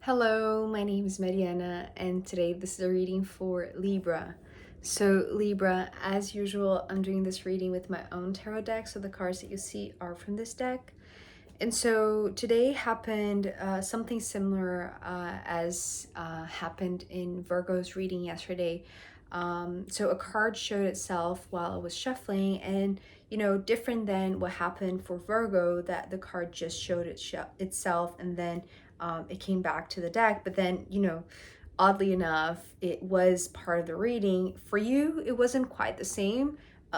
Hello, my name is Mariana, and today this is a reading for Libra. So, Libra, as usual, I'm doing this reading with my own tarot deck, so the cards that you see are from this deck. And so today happened something similar as happened in Virgo's reading yesterday. So a card showed itself while I was shuffling, and different than what happened for Virgo, that the card just showed itself and then it came back to the deck. But then, oddly enough, it was part of the reading. For you, it wasn't quite the same.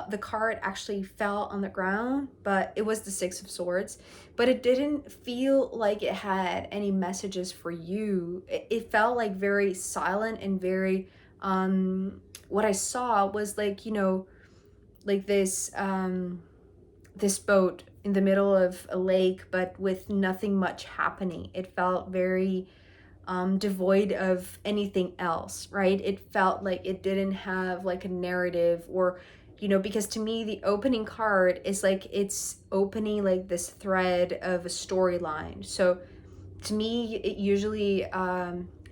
The card actually fell on the ground, but it was the Six of Swords. But it didn't feel like it had any messages for you. It felt like very silent and very, what I saw was like, like this boat in the middle of a lake, but with nothing much happening. It felt very devoid of anything else, right? It felt like it didn't have like a narrative, or because to me the opening card is like it's opening like this thread of a storyline. So to me it usually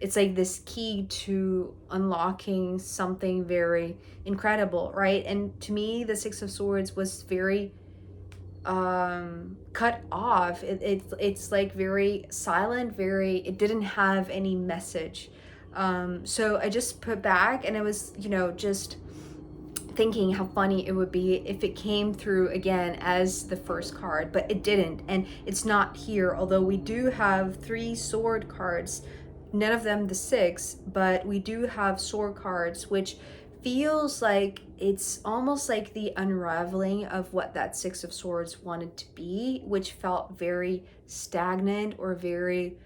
it's like this key to unlocking something very incredible, right? And to me the Six of Swords was very cut off. It's like very silent, very, it didn't have any message. So I just put back, and I was just thinking how funny it would be if it came through again as the first card, but it didn't, and it's not here. Although we do have three sword cards, none of them the six, but we do have sword cards, which feels like it's almost like the unraveling of what that Six of Swords wanted to be, which felt very stagnant or very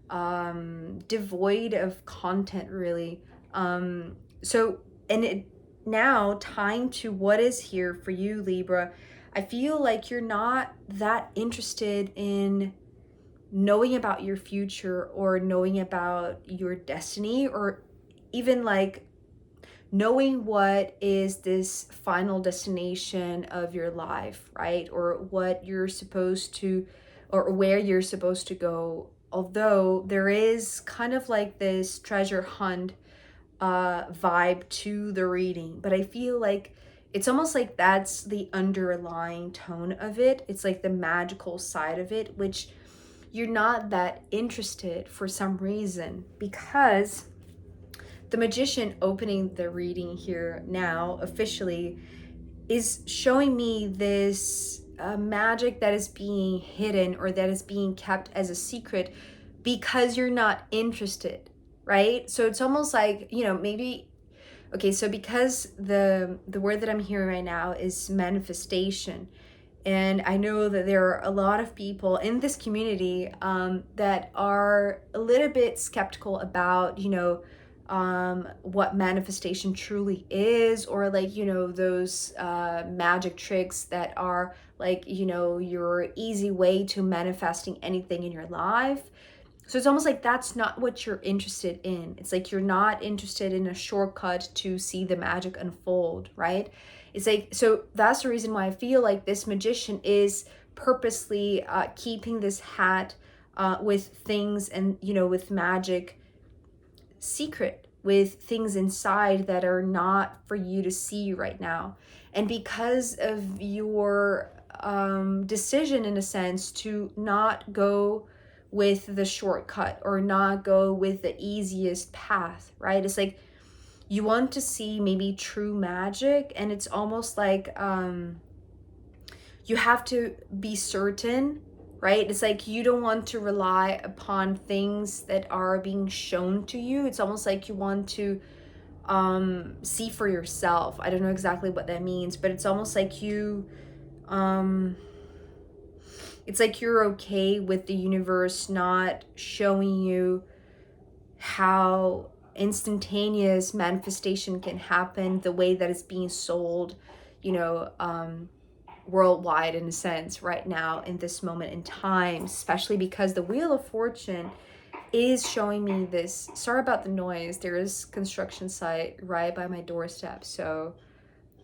devoid of content, really. So, and it now tying to what is here for you, Libra, I feel like you're not that interested in knowing about your future or knowing about your destiny, or even like knowing what is this final destination of your life, right? Or what you're supposed to, or where you're supposed to go. Although there is kind of like this treasure hunt vibe to the reading, but I feel like it's almost like that's the underlying tone of it. It's like the magical side of it, which you're not that interested for some reason, because the Magician opening the reading here now officially is showing me this magic that is being hidden, or that is being kept as a secret because you're not interested, right? So it's almost like, maybe, okay, so because the word that I'm hearing right now is manifestation, and I know that there are a lot of people in this community that are a little bit skeptical about, what manifestation truly is, or like, those magic tricks that are like, your easy way to manifesting anything in your life. So it's almost like that's not what you're interested in. It's like you're not interested in a shortcut to see the magic unfold, right? It's like, so that's the reason why I feel like this Magician is purposely keeping this hat with things, and, with magic secret, with things inside that are not for you to see right now. And because of your decision, in a sense, to not go with the shortcut or not go with the easiest path, right? It's like you want to see maybe true magic, and it's almost like you have to be certain, right? It's like you don't want to rely upon things that are being shown to you. It's almost like you want to see for yourself. I don't know exactly what that means, but it's almost like you it's like you're okay with the universe not showing you how instantaneous manifestation can happen the way that it's being sold, you know, worldwide, in a sense, right now in this moment in time, especially because the Wheel of Fortune is showing me this. Sorry about the noise. There is construction site right by my doorstep, so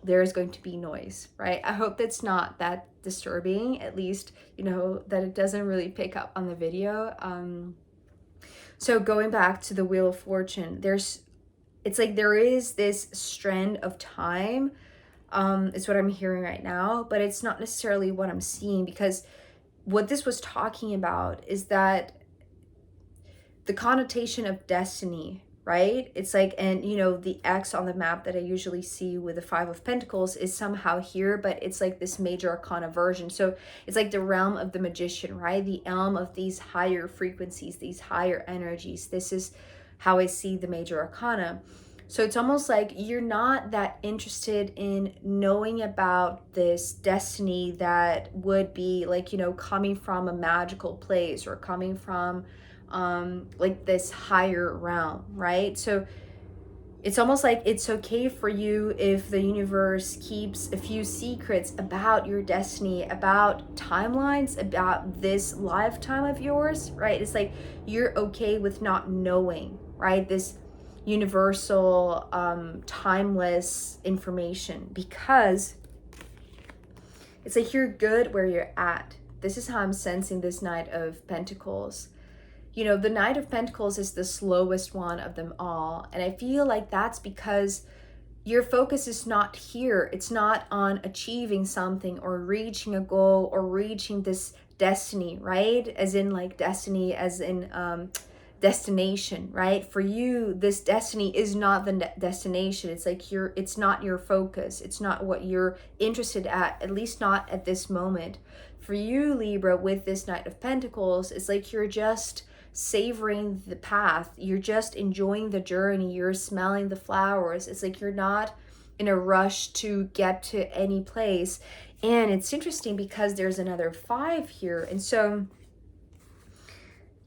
there is going to be noise, right? I hope that's not that disturbing, at least, that it doesn't really pick up on the video. So going back to the Wheel of Fortune, it's like there is this strand of time, is what I'm hearing right now, but it's not necessarily what I'm seeing, because what this was talking about is that the connotation of destiny, right? It's like, and the X on the map that I usually see with the Five of Pentacles is somehow here, but it's like this major arcana version. So it's like the realm of the magician, right? The realm of these higher frequencies, these higher energies. This is how I see the major arcana. So it's almost like you're not that interested in knowing about this destiny that would be like, coming from a magical place, or coming from like this higher realm, right? So it's almost like it's okay for you if the universe keeps a few secrets about your destiny, about timelines, about this lifetime of yours, right? It's like you're okay with not knowing, right? This universal, timeless information, because it's like you're good where you're at. This is how I'm sensing this Knight of Pentacles. The Knight of Pentacles is the slowest one of them all. And I feel like that's because your focus is not here. It's not on achieving something or reaching a goal or reaching this destiny, right? As in like destiny, as in destination, right? For you, this destiny is not the destination. It's like it's not your focus. It's not what you're interested at least not at this moment. For you, Libra, with this Knight of Pentacles, it's like you're just savoring the path. You're just enjoying the journey. You're smelling the flowers. It's like you're not in a rush to get to any place. And it's interesting because there's another 5 here. And so,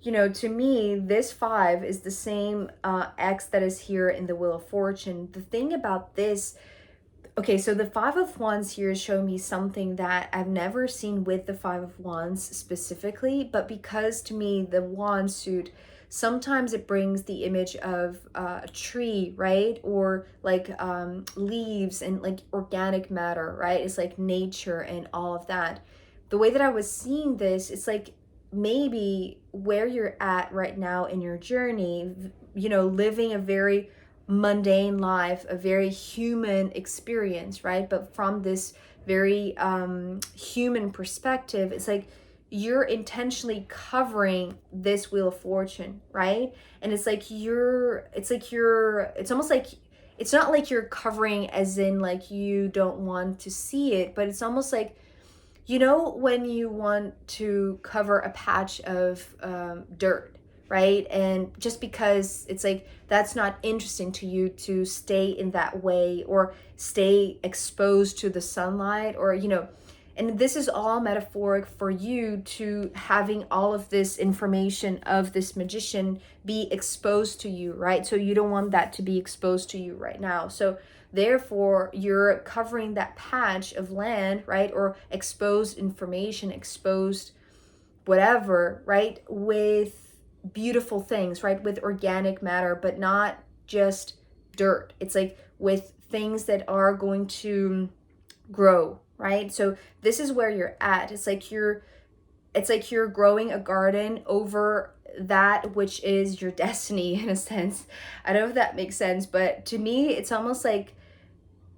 to me, this 5 is the same X that is here in the Wheel of Fortune. The thing about this, okay, so the 5 of Wands here is showing me something that I've never seen with the 5 of Wands specifically, but because to me, the wand suit, sometimes it brings the image of a tree, right? Or like leaves and like organic matter, right? It's like nature and all of that. The way that I was seeing this, it's like maybe where you're at right now in your journey, living a very mundane life, a very human experience, right? But from this very human perspective, it's like you're intentionally covering this Wheel of Fortune, right? And it's almost like, it's not like you're covering as in like you don't want to see it, but it's almost like, when you want to cover a patch of dirt, right? And just because it's like that's not interesting to you to stay in that way or stay exposed to the sunlight, or and this is all metaphoric for you to having all of this information of this magician be exposed to you, right? So you don't want that to be exposed to you right now. So therefore, you're covering that patch of land, right? Or exposed information, exposed whatever, right? With beautiful things, right? With organic matter, but not just dirt. It's like with things that are going to grow, right? So this is where you're at. It's like you're growing a garden over that which is your destiny, in a sense. I don't know if that makes sense, but to me, it's almost like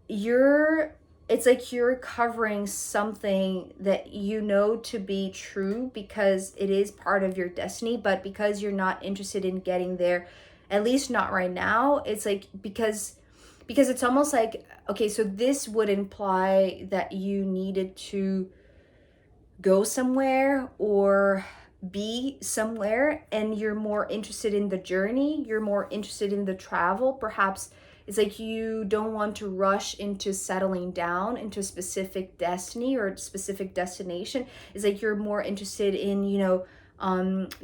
it's like you're covering something that to be true because it is part of your destiny, but because you're not interested in getting there, at least not right now, it's like because it's almost like, okay, so this would imply that you needed to go somewhere or be somewhere, and you're more interested in the journey, you're more interested in the travel. Perhaps it's like you don't want to rush into settling down into a specific destiny or specific destination. It's like you're more interested in,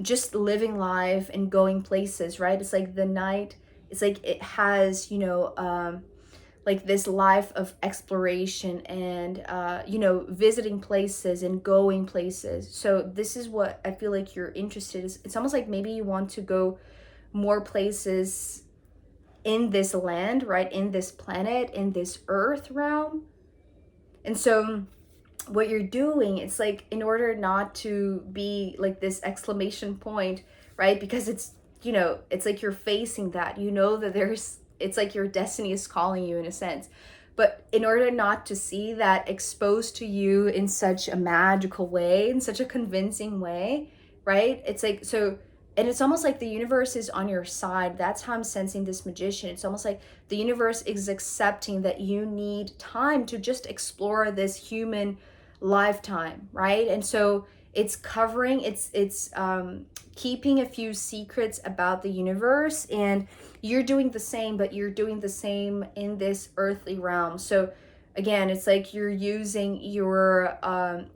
just living life and going places, right? It's like the night, it's like it has, like this life of exploration and visiting places and going places. So this is what I feel like you're interested in. It's almost like maybe you want to go more places in this land, right? In this planet, in this earth realm. And so what you're doing, it's like in order not to be like this exclamation point, right? Because you know, it's like you're facing that. You know that it's like your destiny is calling you in a sense. But in order not to see that exposed to you in such a magical way, in such a convincing way, right? It's like, so, and it's almost like the universe is on your side. That's how I'm sensing this magician. It's almost like the universe is accepting that you need time to just explore this human lifetime, right? And so it's covering, it's keeping a few secrets about the universe, and you're doing the same, but you're doing the same in this earthly realm. So again, it's like you're using your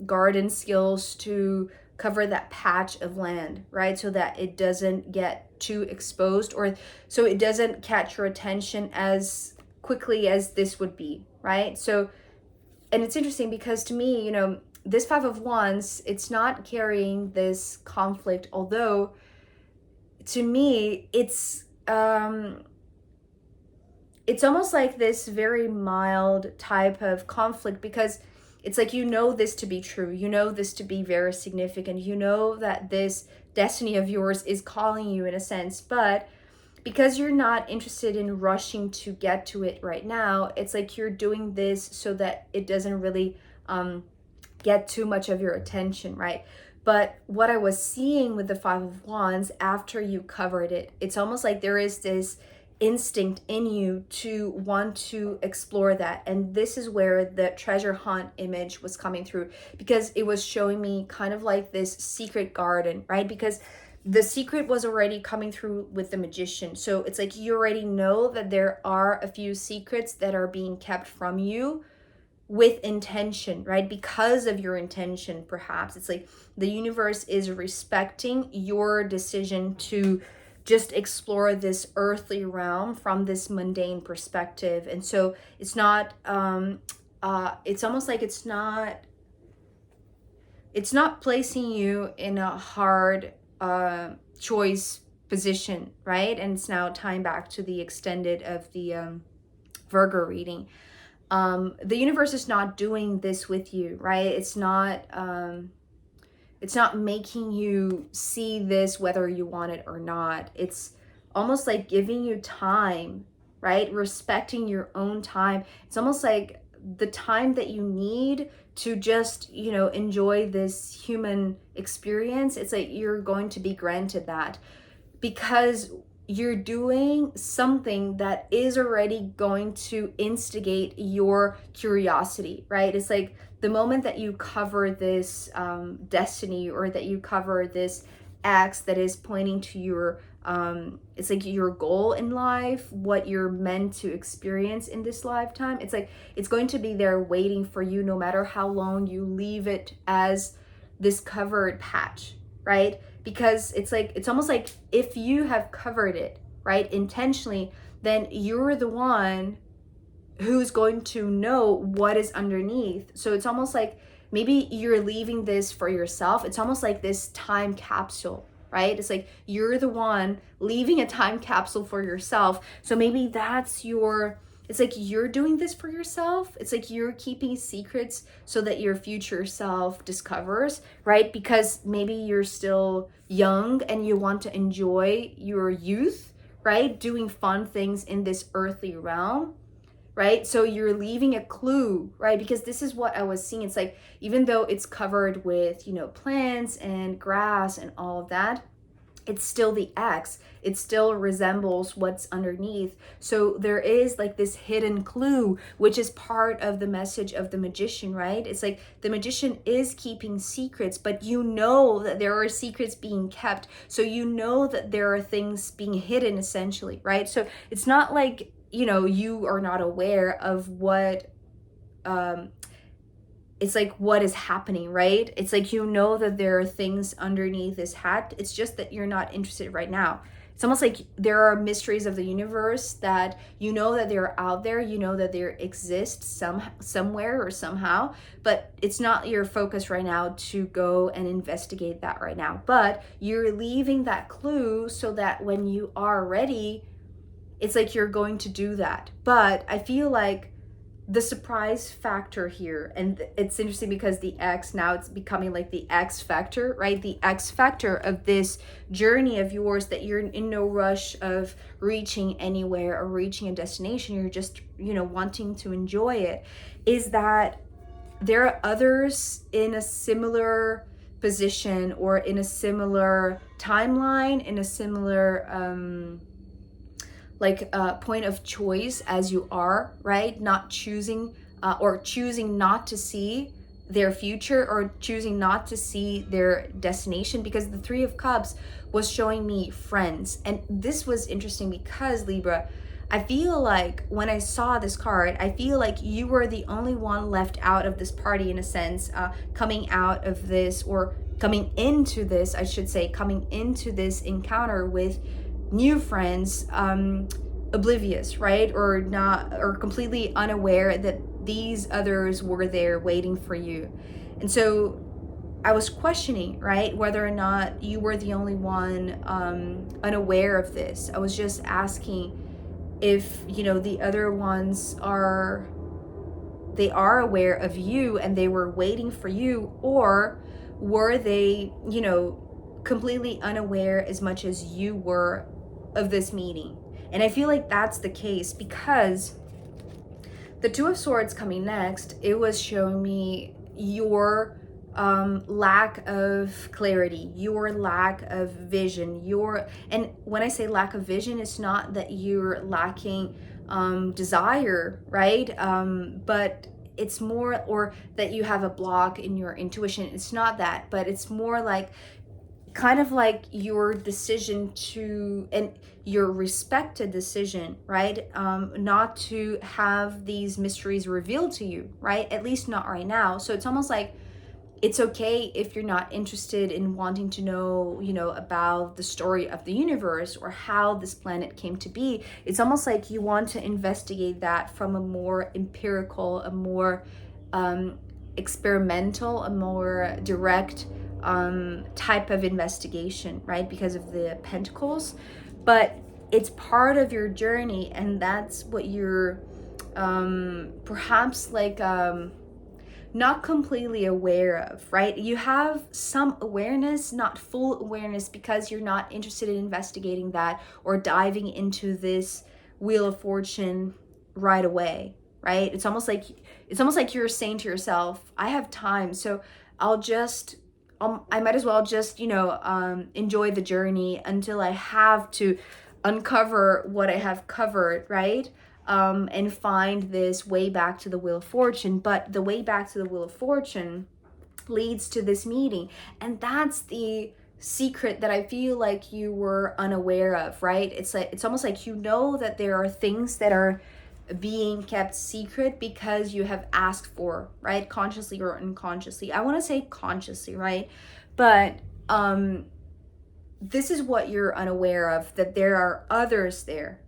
garden skills to cover that patch of land, right? So that it doesn't get too exposed, or so it doesn't catch your attention as quickly as this would be, right? So, and it's interesting because to me, you know, this Five of Wands, it's not carrying this conflict, although to me, it's almost like this very mild type of conflict, because it's like, you know this to be true, you know this to be very significant, you know that this destiny of yours is calling you in a sense, but because you're not interested in rushing to get to it right now, it's like you're doing this so that it doesn't really get too much of your attention, right? But what I was seeing with the Five of Wands after you covered it, it's almost like there is this instinct in you to want to explore that. And this is where the treasure hunt image was coming through, because it was showing me kind of like this secret garden, right? Because the secret was already coming through with the magician. So it's like you already know that there are a few secrets that are being kept from you with intention, right? Because of your intention, perhaps. It's like the universe is respecting your decision to just explore this earthly realm from this mundane perspective. And so it's not, it's almost like it's not placing you in a hard choice position, right? And it's now tying back to the extended of the Virgo reading. The universe is not doing this with you, right? It's not making you see this whether you want it or not. It's almost like giving you time, right? Respecting your own time. It's almost like the time that you need to just, you know, enjoy this human experience. It's like you're going to be granted that, because you're doing something that is already going to instigate your curiosity, right? It's like the moment that you cover this destiny, or that you cover this X that is pointing to your it's like your goal in life, what you're meant to experience in this lifetime. It's like it's going to be there waiting for you, no matter how long you leave it as this covered patch, right? Because it's like, it's almost like if you have covered it, right, intentionally, then you're the one who's going to know what is underneath. So it's almost like maybe you're leaving this for yourself. It's almost like this time capsule, right? It's like you're the one leaving a time capsule for yourself. So maybe that's your, it's like you're doing this for yourself. It's like you're keeping secrets so that your future self discovers, right? Because maybe you're still young and you want to enjoy your youth, right? Doing fun things in this earthly realm, right? So you're leaving a clue, right? Because this is what I was seeing. It's like, even though it's covered with, you know, plants and grass and all of that, it's still the X. It still resembles what's underneath. So there is like this hidden clue, which is part of the message of the magician, right? It's like the magician is keeping secrets, but you know that there are secrets being kept. So you know that there are things being hidden, essentially, right? So it's not like, you know, you are not aware of what it's like what is happening, right? It's like, you know that there are things underneath this hat. It's just that you're not interested right now. It's almost like there are mysteries of the universe that you know that they're out there, you know that they exist somewhere or somehow, but it's not your focus right now to go and investigate that right now. But you're leaving that clue so that when you are ready, it's like you're going to do that. But I feel like the surprise factor here, and it's interesting because the X, now it's becoming like the X factor, right? The X factor of this journey of yours, that you're in no rush of reaching anywhere or reaching a destination, you're just, you know, wanting to enjoy it, is that there are others in a similar position or in a similar timeline, in a similar point of choice as you are, right? Not choosing or choosing not to see their future, or choosing not to see their destination, because the Three of Cups was showing me friends. And this was interesting because, Libra, I feel like when I saw this card, I feel like you were the only one left out of this party, in a sense, coming out of this, or coming into this, I should say, coming into this encounter with new friends, oblivious, right? Or not, or completely unaware that these others were there waiting for you. And so I was questioning, right, whether or not you were the only one unaware of this. I was just asking if, you know, the other ones are aware of you and they were waiting for you, or were they, you know, completely unaware as much as you were of this meeting. And I feel like that's the case, because the Two of Swords coming next, it was showing me your lack of clarity, your lack of vision, and when I say lack of vision, it's not that you're lacking desire, right? But it's more, or that you have a block in your intuition. It's not that, but it's more like, kind of like your decision to, and your respected decision, right? Not to have these mysteries revealed to you, right? At least not right now. So it's almost like, it's okay if you're not interested in wanting to know, you know, about the story of the universe or how this planet came to be. It's almost like you want to investigate that from a more empirical, a more experimental, a more direct type of investigation, right? Because of the Pentacles. But it's part of your journey, and that's what you're perhaps like not completely aware of, right? You have some awareness, not full awareness, because you're not interested in investigating that or diving into this Wheel of Fortune right away, right? It's almost like you're saying to yourself, I have time, so I might as well just, you know, enjoy the journey until I have to uncover what I have covered, right? And find this way back to the Wheel of Fortune. But the way back to the Wheel of Fortune leads to this meeting. And that's the secret that I feel like you were unaware of, right? It's like, it's almost like, you know, that there are things that are being kept secret because you have asked for, right? Consciously or unconsciously. I want to say consciously, right? But this is what you're unaware of, that there are others there,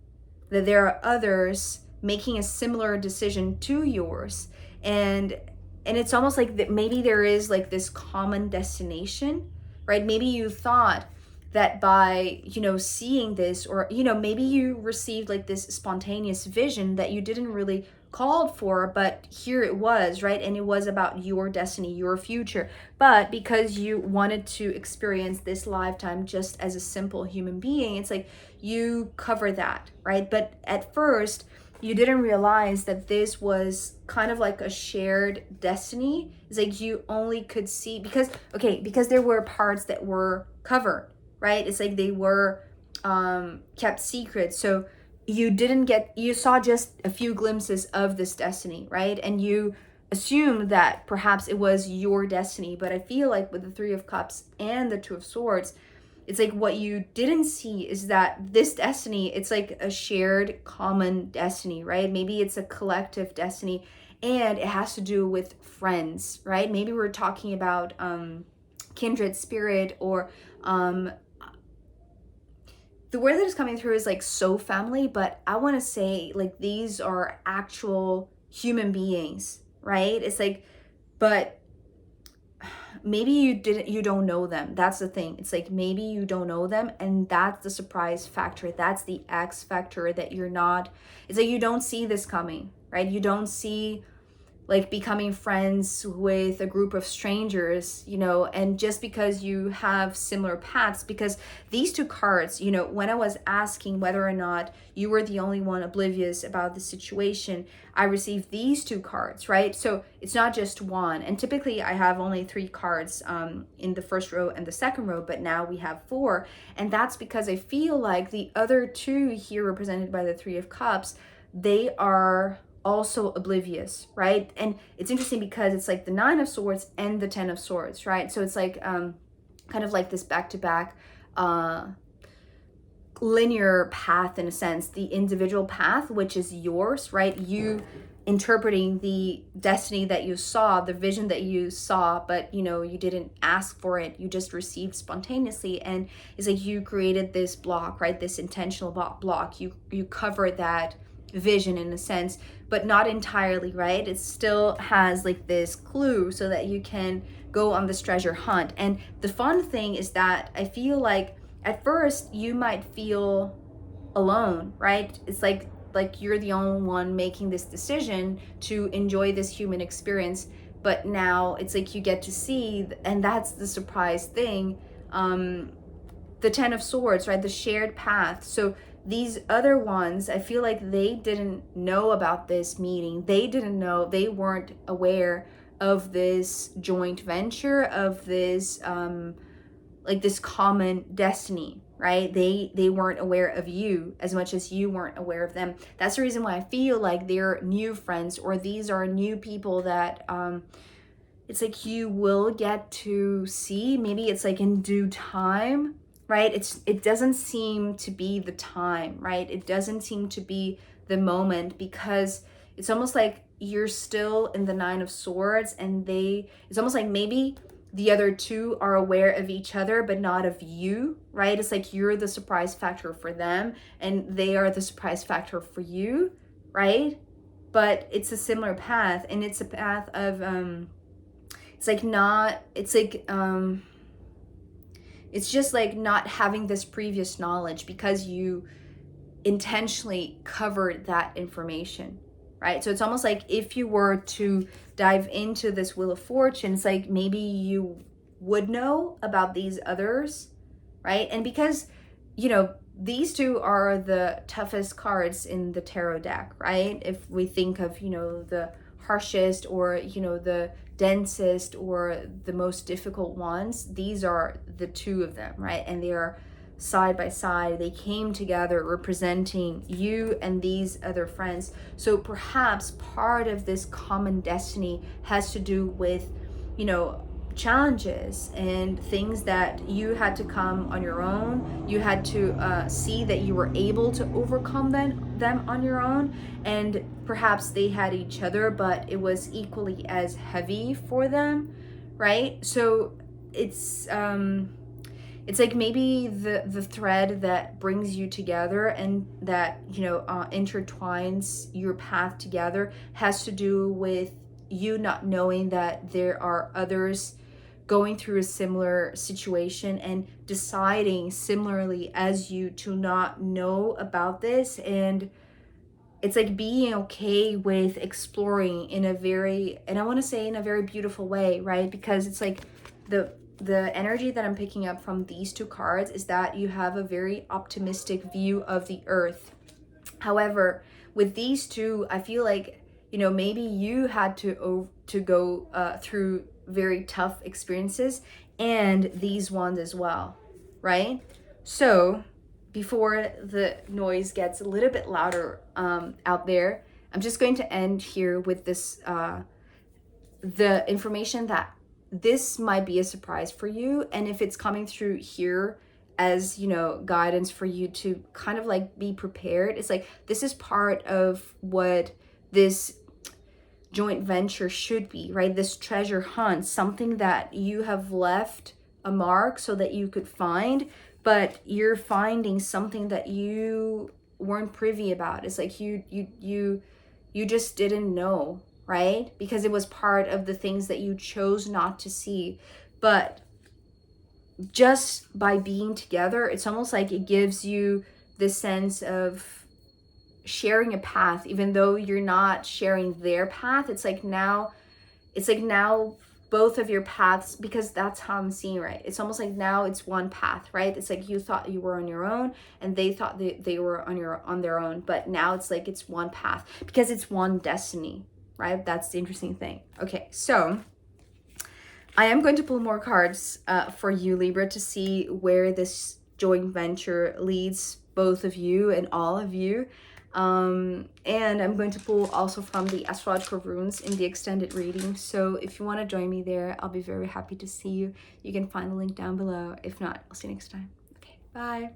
that there are others making a similar decision to yours. And it's almost like that maybe there is like this common destination, right? Maybe you thought that by, you know, seeing this, or, you know, maybe you received like this spontaneous vision that you didn't really called for, but here it was, right? And it was about your destiny, your future. But because you wanted to experience this lifetime just as a simple human being, it's like you cover that, right? But at first, you didn't realize that this was kind of like a shared destiny. It's like you only could see because there were parts that were covered, right? It's like they were kept secret. So you saw just a few glimpses of this destiny, right? And you assumed that perhaps it was your destiny. But I feel like with the Three of Cups and the Two of Swords, it's like what you didn't see is that this destiny, it's like a shared common destiny, right? Maybe it's a collective destiny, and it has to do with friends, right? Maybe we're talking about kindred spirit, or the word that is coming through is like soul family, but I want to say like these are actual human beings, right? It's like, but maybe you don't know them. That's the thing. It's like maybe you don't know them, and that's the surprise factor. That's the X factor that you're not, it's like you don't see this coming, right? You don't see like becoming friends with a group of strangers, you know, and just because you have similar paths, because these two cards, you know, when I was asking whether or not you were the only one oblivious about the situation, I received these two cards, right? So it's not just one. And typically I have only 3 cards in the first row and the second row, but now we have 4. And that's because I feel like the other 2 here represented by the 3 of Cups, they are also oblivious, right? And it's interesting because it's like the 9 of Swords and the 10 of Swords, right? So it's like kind of like this back-to-back linear path, in a sense, the individual path, which is yours, right? You interpreting the destiny that you saw, the vision that you saw, but you know, you didn't ask for it, you just received spontaneously. And it's like you created this block, right? This intentional block. You covered that vision in a sense, but not entirely, right? It still has like this clue so that you can go on this treasure hunt. And the fun thing is that I feel like at first you might feel alone, right? It's like you're the only one making this decision to enjoy this human experience, but now it's like you get to see, and that's the surprise thing, the 10 of Swords, right? The shared path. So these other ones, I feel like they didn't know about this meeting. They didn't know, they weren't aware of this joint venture, of this like this common destiny, right? They weren't aware of you as much as you weren't aware of them. That's the reason why I feel like they're new friends, or these are new people that it's like you will get to see. Maybe it's like in due time, right? It doesn't seem to be the time, right? It doesn't seem to be the moment, because it's almost like you're still in the 9 of Swords, and it's almost like maybe the other 2 are aware of each other but not of you, right? It's like you're the surprise factor for them and they are the surprise factor for you, right? But it's a similar path, and it's a path of it's just like not having this previous knowledge, because you intentionally covered that information, right? So it's almost like if you were to dive into this Wheel of Fortune, it's like maybe you would know about these others, right? And because, you know, these 2 are the toughest cards in the tarot deck, right? If we think of, you know, the harshest, or, you know, the densest, or the most difficult ones, these are the 2 of them, right? And they are side by side. They came together representing you and these other friends. So perhaps part of this common destiny has to do with, you know, challenges and things that you had to come on your own. You had to see that you were able to overcome them on your own, and perhaps they had each other, but it was equally as heavy for them, right? So it's like maybe the thread that brings you together and that, you know, intertwines your path together has to do with you not knowing that there are others going through a similar situation and deciding similarly as you to not know about this. And it's like being okay with exploring in a very, and I want to say in a very beautiful way, right? Because it's like the energy that I'm picking up from these 2 cards is that you have a very optimistic view of the earth. However, with these 2, I feel like, you know, maybe you had to go through very tough experiences, and these ones as well, right? So before the noise gets a little bit louder out there, I'm just going to end here with this the information that this might be a surprise for you, and if it's coming through here as, you know, guidance for you to kind of like be prepared, it's like this is part of what this joint venture should be, right? This treasure hunt, something that you have left a mark so that you could find, but you're finding something that you weren't privy about. It's like you just didn't know, right? Because it was part of the things that you chose not to see. but just by being together, it's almost like it gives you this sense of sharing a path, even though you're not sharing their path. It's like now both of your paths, because that's how I'm seeing, right? It's almost like now it's one path, right? It's like you thought you were on your own and they thought they were on their own, but now it's like it's one path because it's one destiny, right? That's the interesting thing. Okay, so I am going to pull more cards for you, Libra, to see where this joint venture leads both of you and all of you. And I'm going to pull also from the astrological runes in the extended reading. So if you want to join me there, I'll be very happy to see you. You can find the link down below. If not, I'll see you next time. Okay, bye.